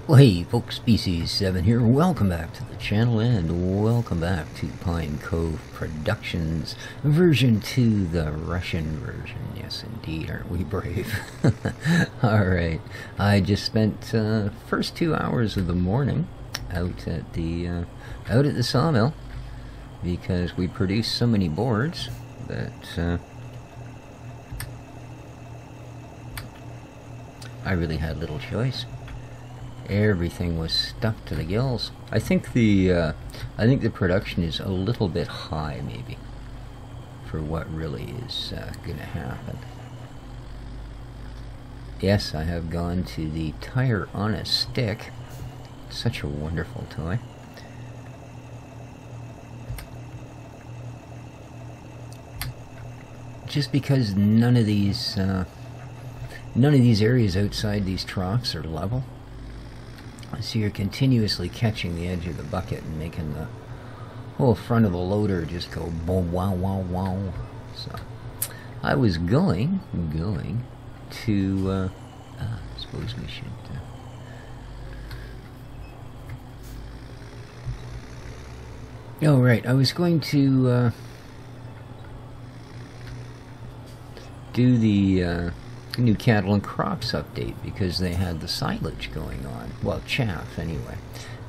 Well, hey folks, Species 7 here. Welcome back to the channel and welcome back to Pine Cove Productions version 2, the Russian version. Yes indeed, aren't we brave? Alright, I just spent first 2 hours of the morning out at the sawmill because we produced so many boards that I really had little choice. Everything was stuffed to the gills. I think the production is a little bit high, maybe, for what really is going to happen. Yes, I have gone to the Tire on a Stick. Such a wonderful toy. Just because none of these areas outside these troughs are level. So you're continuously catching the edge of the bucket and making the whole front of the loader just go boom, wow, wow, wow. So I was going to, I suppose we should, oh right, I was going to do the new cattle and crops update because they had the silage going on, well, chaff anyway,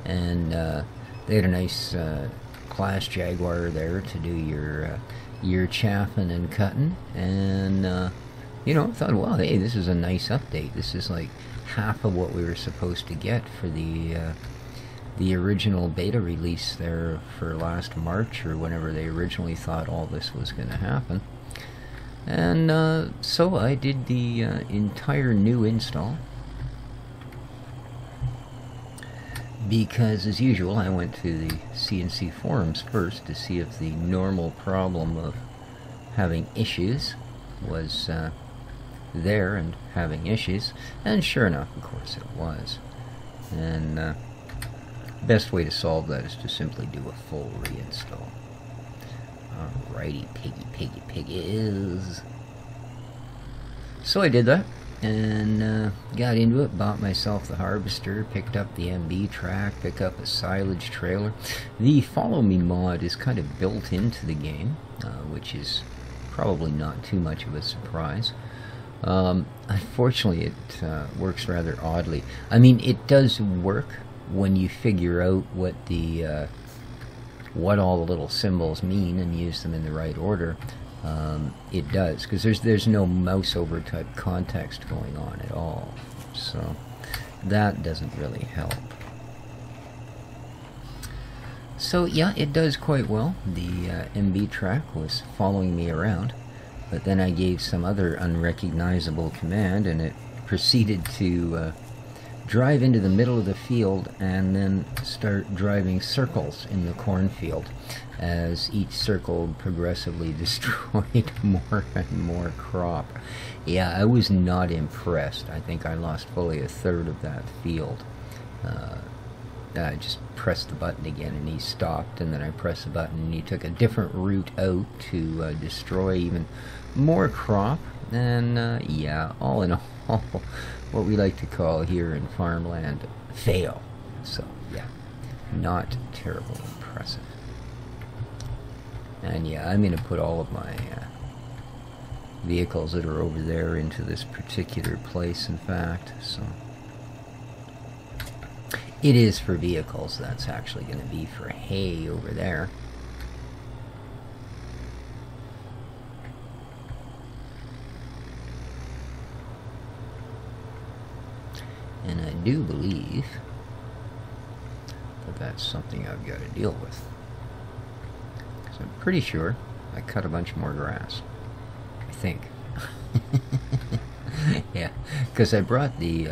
and they had a nice class Jaguar there to do your chaffing and cutting, and you know, I thought, well, hey, this is a nice update. This is like half of what we were supposed to get for the original beta release there for last March or whenever they originally thought all this was going to happen. And so I did the entire new install because, as usual, I went to the CNC forums first to see if the normal problem of having issues was there and having issues, and sure enough, of course, it was. And best way to solve that is to simply do a full reinstall. Alrighty, piggies. So I did that, and got into it, bought myself the harvester, picked up the MB track, picked up a silage trailer. The Follow Me mod is kind of built into the game, which is probably not too much of a surprise. Unfortunately, it works rather oddly. I mean, it does work when you figure out what the what all the little symbols mean and use them in the right order. It does, because there's no mouse over type context going on at all, so that doesn't really help. So yeah, it does quite well. The MB track was following me around, but then I gave some other unrecognizable command and it proceeded to drive into the middle of the field and then start driving circles in the cornfield as each circle progressively destroyed more and more crop. Yeah, I was not impressed. I think I lost fully a third of that field. I just pressed the button again and he stopped, and then I pressed the button and he took a different route out to destroy even more crop. And yeah, all in all, what we like to call here in farmland, fail. So yeah, not terribly impressive. And yeah, I'm going to put all of my vehicles that are over there into this particular place, in fact. So it is for vehicles. That's actually going to be for hay over there. And I do believe that that's something I've got to deal with. Because I'm pretty sure I cut a bunch more grass. I think. Yeah, because I brought the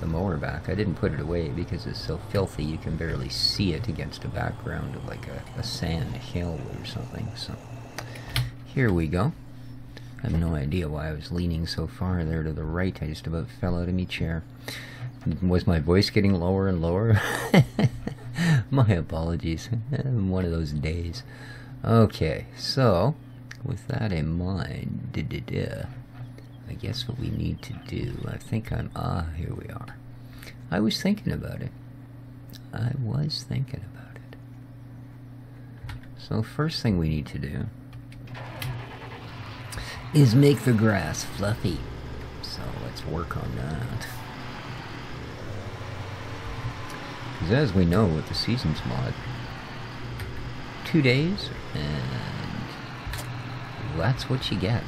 mower back. I didn't put it away because it's so filthy you can barely see it against a background of like a sand hill or something. So here we go. I have no idea why I was leaning so far there to the right. I just about fell out of my chair. Was my voice getting lower and lower? My apologies. One of those days. Okay, so with that in mind, I guess what we need to do, I think here we are. I was thinking about it. I was thinking about it. So first thing we need to do is make the grass fluffy. So let's work on that. Because as we know with the Seasons mod, 2 days and that's what you get.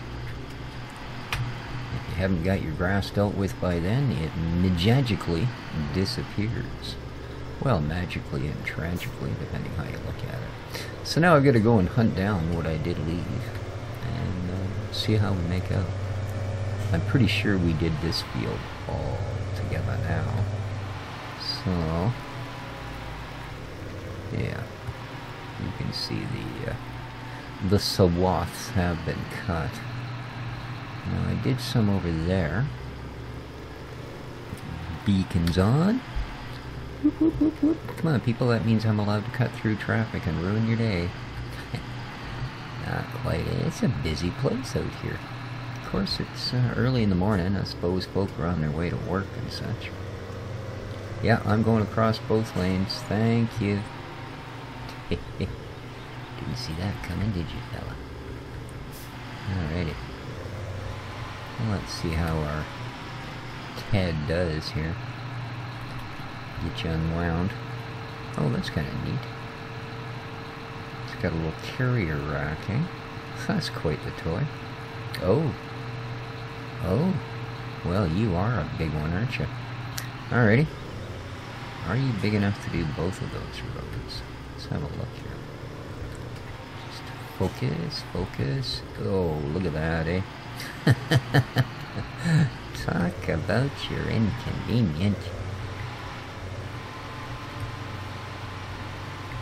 If you haven't got your grass dealt with by then, it magically disappears. Well, magically and tragically, depending how you look at it. So now I've got to go and hunt down what I did leave and see how we make out. I'm pretty sure we did this field all together now. So, yeah, you can see the swaths have been cut. Now I did some over there. Beacons on. Whoop, whoop, whoop, whoop. Come on, people, that means I'm allowed to cut through traffic and ruin your day. Not quite. It's a busy place out here. Of course, it's early in the morning. I suppose folk are on their way to work and such. Yeah, I'm going across both lanes. Thank you. Didn't see that coming, did you, fella? Alrighty. Well, let's see how our Ted does here. Get you unwound. Oh, that's kind of neat. It's got a little carrier rack, eh? That's quite the toy. Oh. Oh. Well, you are a big one, aren't you? Alrighty. Are you big enough to do both of those roads? Let's have a look here. Just focus, focus. Oh, look at that, eh? Talk about your inconvenient.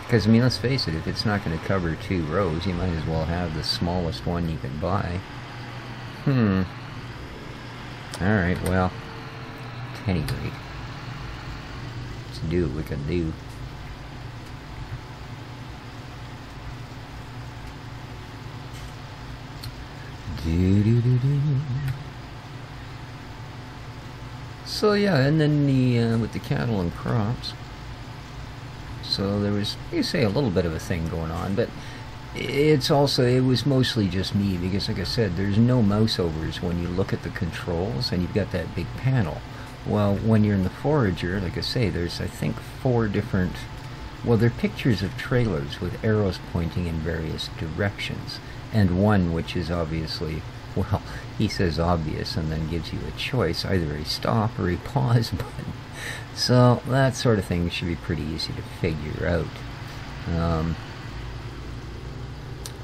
Because, I mean, let's face it, if it's not going to cover 2 rows, you might as well have the smallest one you can buy. Alright, well, at any rate, let's do what we can do. So yeah, and then the with the cattle and crops. So there was, you say, a little bit of a thing going on, but it's also, it was mostly just me, because like I said, there's no mouse overs when you look at the controls and you've got that big panel. Well, when you're in the forager, like I say, there's, I think, 4 different, well, they're pictures of trailers with arrows pointing in various directions, and one which is obviously, well, he says obvious and then gives you a choice, either a stop or a pause button. So that sort of thing should be pretty easy to figure out.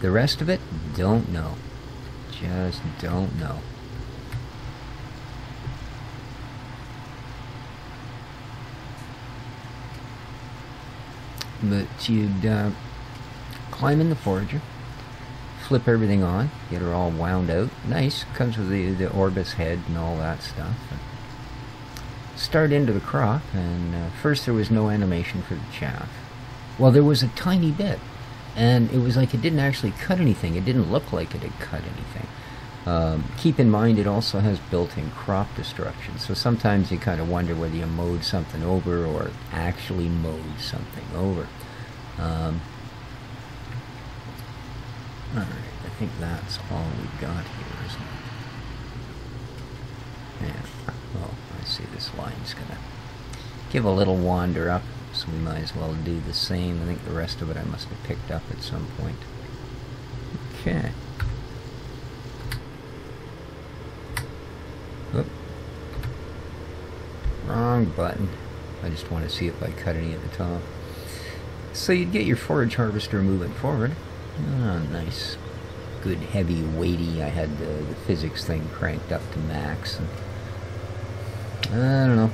The rest of it, don't know. Just don't know. But you'd climb in the forager, flip everything on, get her all wound out. Nice, comes with the Orbis head and all that stuff. Start into the crop, and first there was no animation for the chaff. Well, there was a tiny bit, and it was like it didn't actually cut anything. It didn't look like it had cut anything. Keep in mind, it also has built-in crop destruction, so sometimes you kind of wonder whether you mowed something over or actually mowed something over. Alright, I think that's all we've got here, isn't it? Yeah. Oh, I see this line's gonna give a little wander up, so we might as well do the same. I think the rest of it I must have picked up at some point. Okay. Oop. Wrong button. I just want to see if I cut any at the top. So you'd get your forage harvester moving forward. Oh, nice. Good, heavy, weighty. I had the physics thing cranked up to max. And I don't know.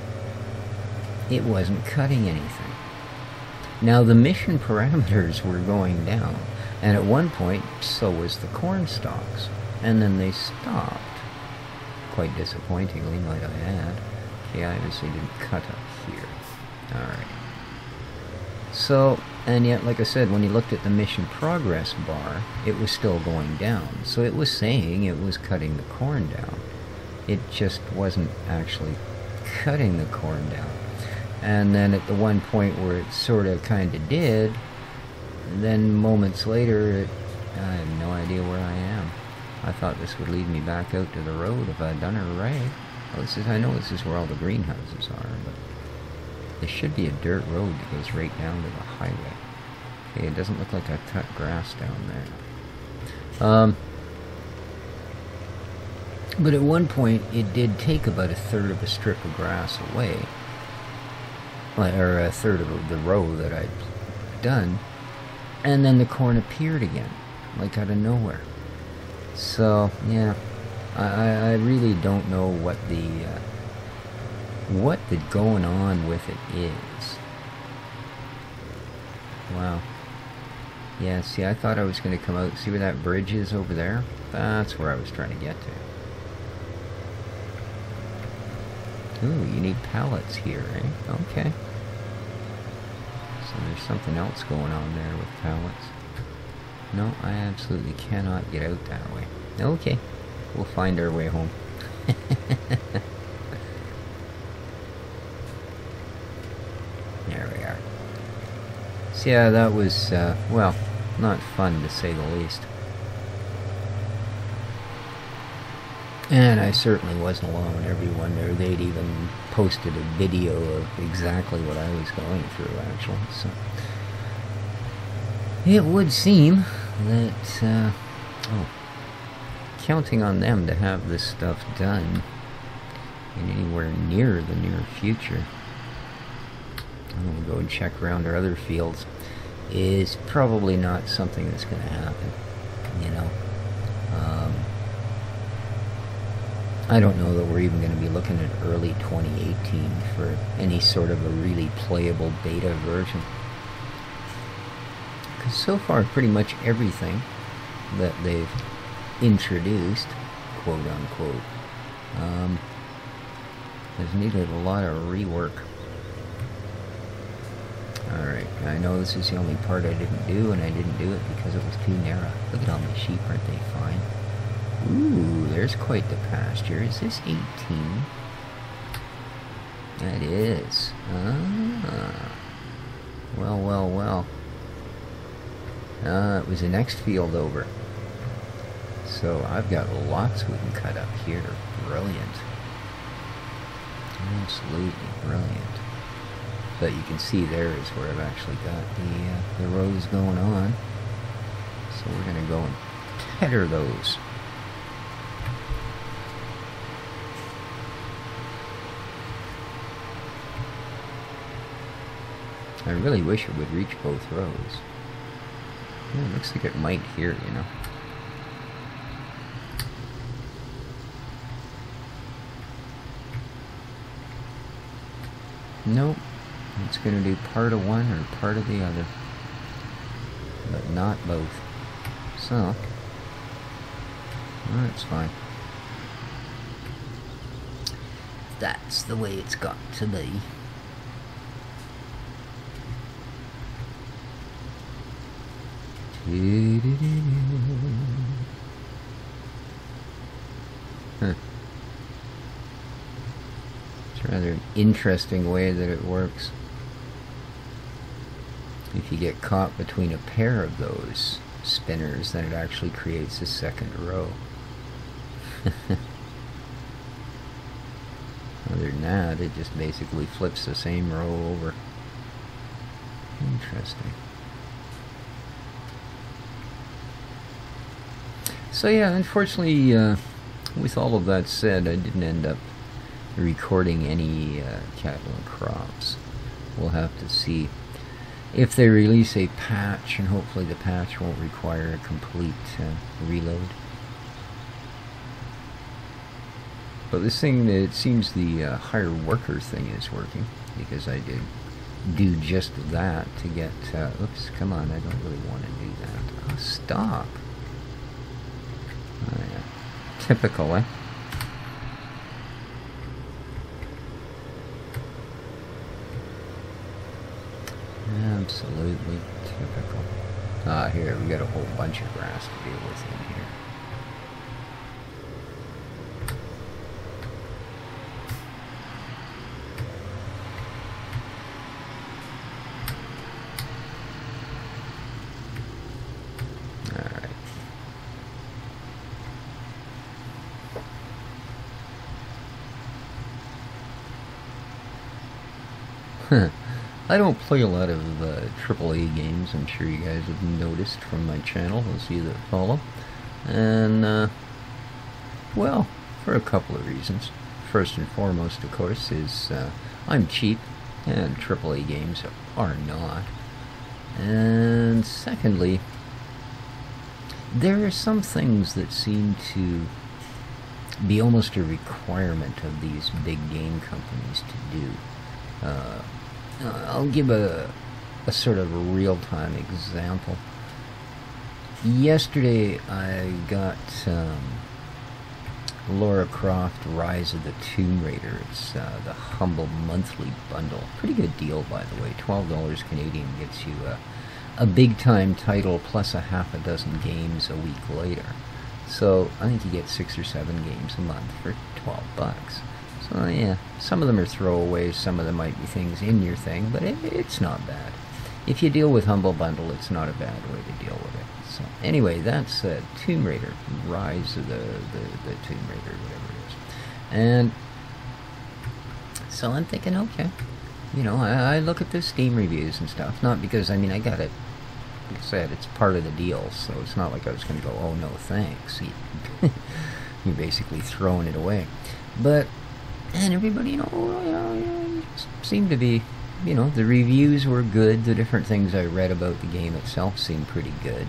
It wasn't cutting anything. Now, the mission parameters were going down. And at one point, so was the corn stalks. And then they stopped. Quite disappointingly, might I add. Okay, I obviously didn't cut up here. Alright. So, and yet, like I said, when you looked at the mission progress bar, it was still going down. So it was saying it was cutting the corn down. It just wasn't actually cutting the corn down. And then at the one point where it sort of kind of did, then moments later, I have no idea where I am. I thought this would lead me back out to the road if I'd done it right. Well, I know this is where all the greenhouses are, but there should be a dirt road that goes right down to the highway. Okay, it doesn't look like I cut grass down there. But at one point, it did take about a third of a strip of grass away, or a third of the row that I'd done, and then the corn appeared again, like out of nowhere. So, yeah, I really don't know what the going on with it is. Wow. Yeah, see, I thought I was going to come out. See where that bridge is over there? That's where I was trying to get to. Ooh, you need pallets here, eh? Okay. So there's something else going on there with pallets. No, I absolutely cannot get out that way. Okay, we'll find our way home. There we are. So yeah, that was, well, not fun to say the least. And I certainly wasn't alone. Everyone there, they'd even posted a video of exactly what I was going through, actually. So it would seem that, counting on them to have this stuff done in anywhere near the near future, I'm going to go and check around our other fields, is probably not something that's going to happen, you know. I don't know that we're even going to be looking at early 2018 for any sort of a really playable beta version. Because so far, pretty much everything that they've introduced, quote unquote, has needed a lot of rework. Alright, I know this is the only part I didn't do, and I didn't do it because it was too narrow. Look at all my sheep, aren't they fine? Ooh, there's quite the pasture. Is this 18? That is. Ah. Well, well, well. It was the next field over. So I've got lots we can cut up here. Brilliant. Absolutely brilliant. But you can see there is where I've actually got the rows going on. So we're going to go and tether those. I really wish it would reach both rows. Yeah, it looks like it might here, you know. Nope. It's going to do part of one or part of the other. But not both. So, that's fine. That's the way it's got to be. Huh. It's a rather interesting way that it works. If you get caught between a pair of those spinners, then it actually creates a second row. Other than that, it just basically flips the same row over. Interesting. So yeah, unfortunately, with all of that said, I didn't end up recording any cattle and crops. We'll have to see if they release a patch, and hopefully the patch won't require a complete reload. But this thing, it seems the hire worker thing is working, because I did do just that to get, oops, come on, I don't really want to do that. Oh, stop. Oh, yeah. Typical, eh? Absolutely typical. Ah, here, we got a whole bunch of grass to deal with in here. I don't play a lot of AAA games. I'm sure you guys have noticed from my channel, those of you that follow. And, well, for a couple of reasons. First and foremost, of course, is I'm cheap, and AAA games are not. And secondly, there are some things that seem to be almost a requirement of these big game companies to do. I'll give a sort of a real-time example. Yesterday I got Lara Croft Rise of the Tomb Raider. It's the Humble Monthly Bundle. Pretty good deal, by the way. $12 Canadian gets you a big-time title plus a half a dozen games a week later. So I think you get 6 or 7 games a month for $12. So yeah, some of them are throwaways, some of them might be things in your thing, but it's not bad. If you deal with Humble Bundle, it's not a bad way to deal with it. So anyway, that's Tomb Raider, Rise of the Tomb Raider, whatever it is. And so I'm thinking, okay, you know, I look at the Steam reviews and stuff, not because, I mean, I got it, like I said, it's part of the deal, so it's not like I was going to go, oh no thanks, you're basically throwing it away. But, and everybody, you know, seemed to be, you know, the reviews were good. The different things I read about the game itself seemed pretty good.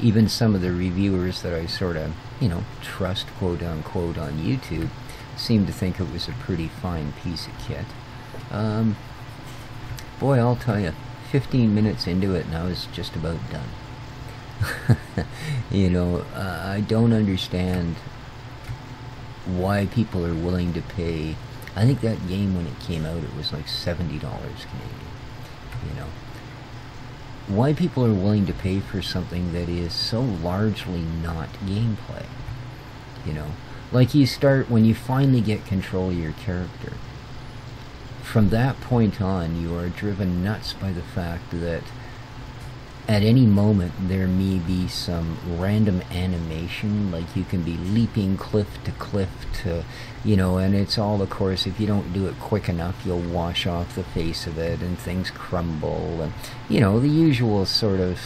Even some of the reviewers that I sort of, you know, trust, quote unquote, on YouTube seemed to think it was a pretty fine piece of kit. Boy, I'll tell you, 15 minutes into it and I was just about done. You know, I don't understand why people are willing to pay. I think that game, when it came out, it was like $70 Canadian, you know. Why people are willing to pay for something that is so largely not gameplay, you know. Like, you start, when you finally get control of your character, from that point on, you are driven nuts by the fact that at any moment there may be some random animation, like you can be leaping cliff to, you know, and it's all, of course, if you don't do it quick enough, you'll wash off the face of it and things crumble, and, you know, the usual sort of,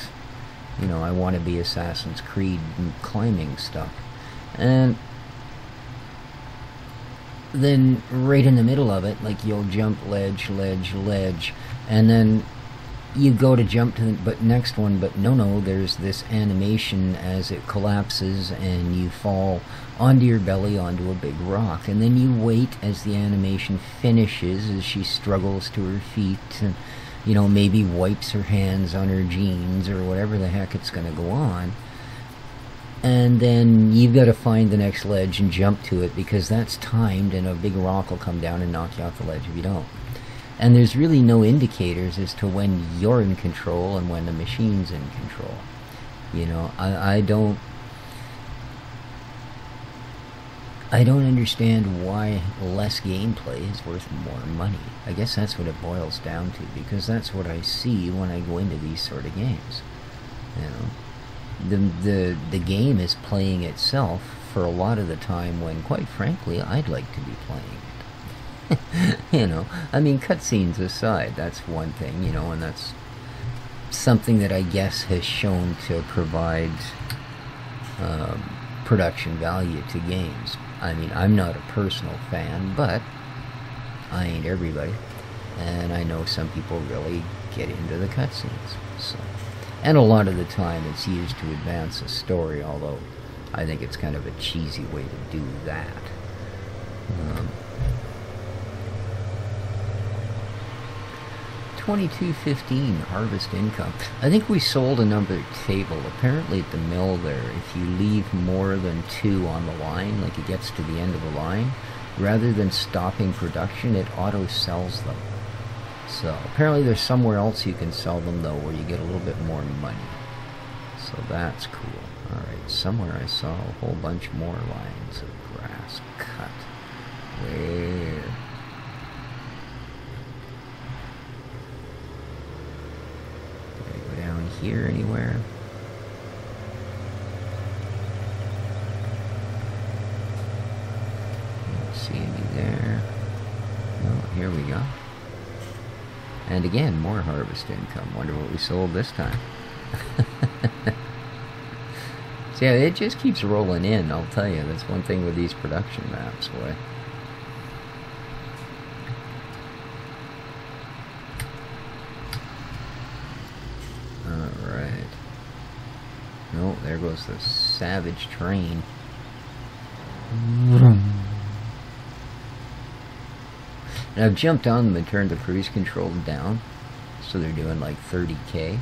you know, I want to be Assassin's Creed climbing stuff. And then right in the middle of it, like, you'll jump ledge, and then you go to jump to the next one, but no, there's this animation as it collapses and you fall onto your belly onto a big rock, and then you wait as the animation finishes, as she struggles to her feet and, you know, maybe wipes her hands on her jeans or whatever the heck it's going to go on, and then you've got to find the next ledge and jump to it because that's timed and a big rock will come down and knock you off the ledge if you don't. And there's really no indicators as to when you're in control and when the machine's in control. You know, I don't understand why less gameplay is worth more money. I guess that's what it boils down to, because that's what I see when I go into these sort of games. You know, the game is playing itself for a lot of the time when, quite frankly, I'd like to be playing it. You know, I mean, cutscenes aside, that's one thing, you know, and that's something that I guess has shown to provide production value to games. I mean, I'm not a personal fan, but I ain't everybody, and I know some people really get into the cutscenes. So, and a lot of the time it's used to advance a story, although I think it's kind of a cheesy way to do that. 2215 harvest income. I think we sold another table. Apparently at the mill there, if you leave more than 2 on the line, like it gets to the end of the line, rather than stopping production, it auto sells them. So apparently there's somewhere else you can sell them though, where you get a little bit more money. So that's cool. Alright, somewhere I saw a whole bunch more lines of grass cut. Where? Down here anywhere? Don't see any there. No, here we go. And again, more harvest income. Wonder what we sold this time. So yeah, it just keeps rolling in, I'll tell you. That's one thing with these production maps, boy. Alright. No, there goes the savage train. And I've jumped on them and turned the cruise control down, so they're doing like 30k,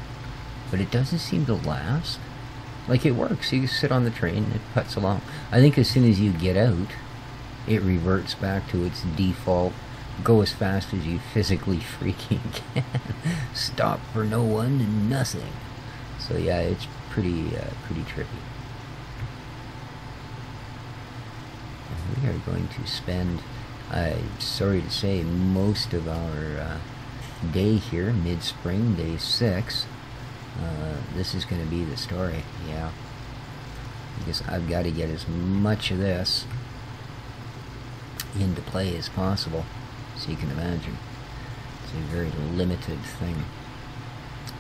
but it doesn't seem to last. Like, it works. You sit on the train, it puts along. I think as soon as you get out, it reverts back to its default, go as fast as you physically freaking can. Stop for no one and nothing. So yeah, it's pretty trippy. We are going to spend, sorry to say, most of our day here, mid-spring, day 6. This is going to be the story, yeah. Because I've got to get as much of this into play as possible, so you can imagine. It's a very limited thing.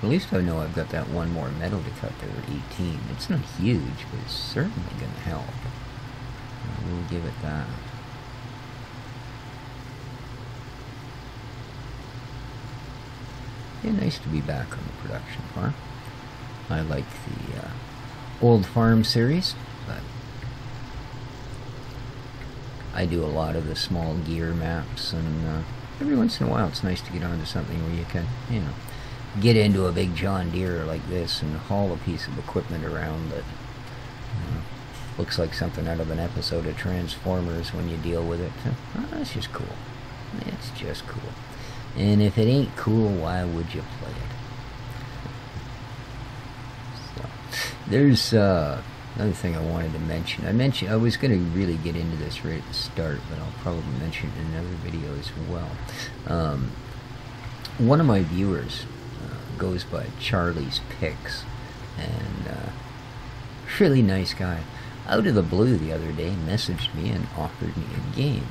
At least I know I've got that one more meadow to cut there at 18. It's not huge, but it's certainly going to help. We'll give it that. Yeah, nice to be back on the production farm. I like the old farm series, but I do a lot of the small gear maps, and every once in a while it's nice to get onto something where you can, you know, get into a big John Deere like this and haul a piece of equipment around that looks like something out of an episode of Transformers when you deal with it. It's just cool. It's just cool. And if it ain't cool, why would you play it? So, there's another thing I wanted to mention. I was going to really get into this right at the start, but I'll probably mention it in another video as well. One of my viewers goes by Charlie's Picks, and really nice guy. Out of the blue the other day, messaged me and offered me a game.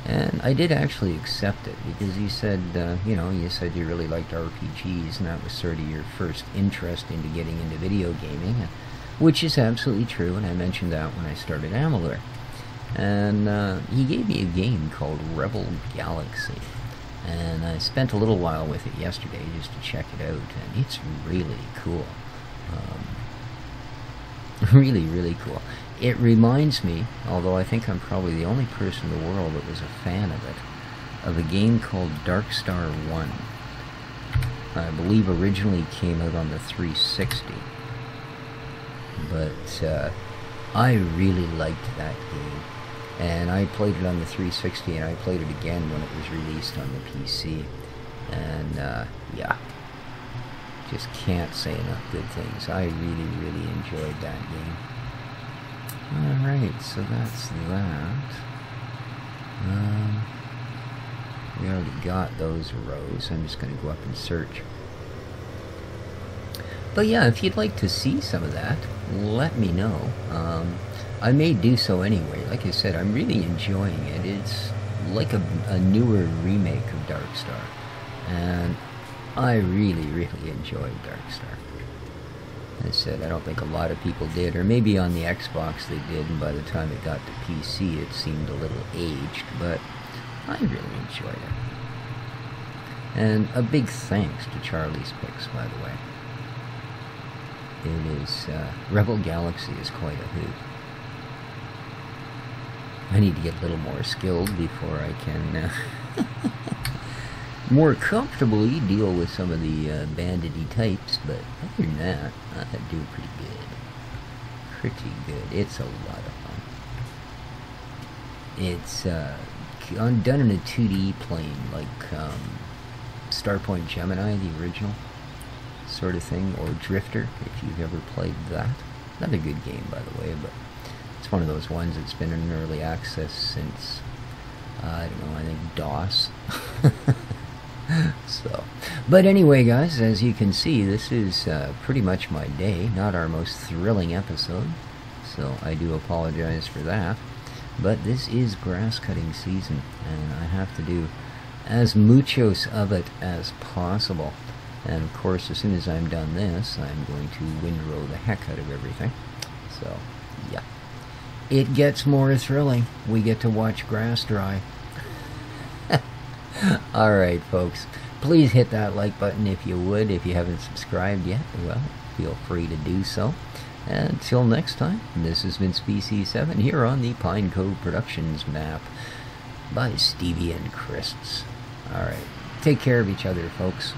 And I did actually accept it, because he said, you know, you said you really liked RPGs, and that was sort of your first interest into getting into video gaming, which is absolutely true, and I mentioned that when I started Amalur. And he gave me a game called Rebel Galaxy, and I spent a little while with it yesterday just to check it out, and it's really cool. Really, really cool. It reminds me, although I think I'm probably the only person in the world that was a fan of it, of a game called Dark Star 1. I believe originally came out on the 360. But I really liked that game. And I played it on the 360, and I played it again when it was released on the PC. And yeah, just can't say enough good things. I really, really enjoyed that game. Alright, so that's that. We already got those rows. I'm just going to go up and search. But yeah, if you'd like to see some of that, let me know. I may do so anyway. Like I said, I'm really enjoying it. It's like a newer remake of Dark Star. And I really, really enjoyed Dark Star. As I said, I don't think a lot of people did, or maybe on the Xbox they did, and by the time it got to PC it seemed a little aged, but I really enjoyed it. And a big thanks to Charlie's Picks, by the way. It is, Rebel Galaxy is quite a hoot. I need to get a little more skilled before I can more comfortably deal with some of the bandity types, but other than that, I do pretty good. Pretty good. It's a lot of fun. It's done in a 2D plane, like Starpoint Gemini, the original sort of thing, or Drifter, if you've ever played that. Another good game, by the way, but it's one of those ones that's been in early access since, I don't know, I think DOS. So, but anyway, guys, as you can see, this is pretty much my day. Not our most thrilling episode, so I do apologize for that. But this is grass cutting season, and I have to do as muchos of it as possible. And of course, as soon as I'm done this, I'm going to windrow the heck out of everything. So, yeah. It gets more thrilling. We get to watch grass dry. Alright, folks. Please hit that like button if you would. If you haven't subscribed yet, well, feel free to do so. Until next time, this has been Species 7 here on the Pine Cove Productions map by Stevie and Crisps. Alright. Take care of each other, folks.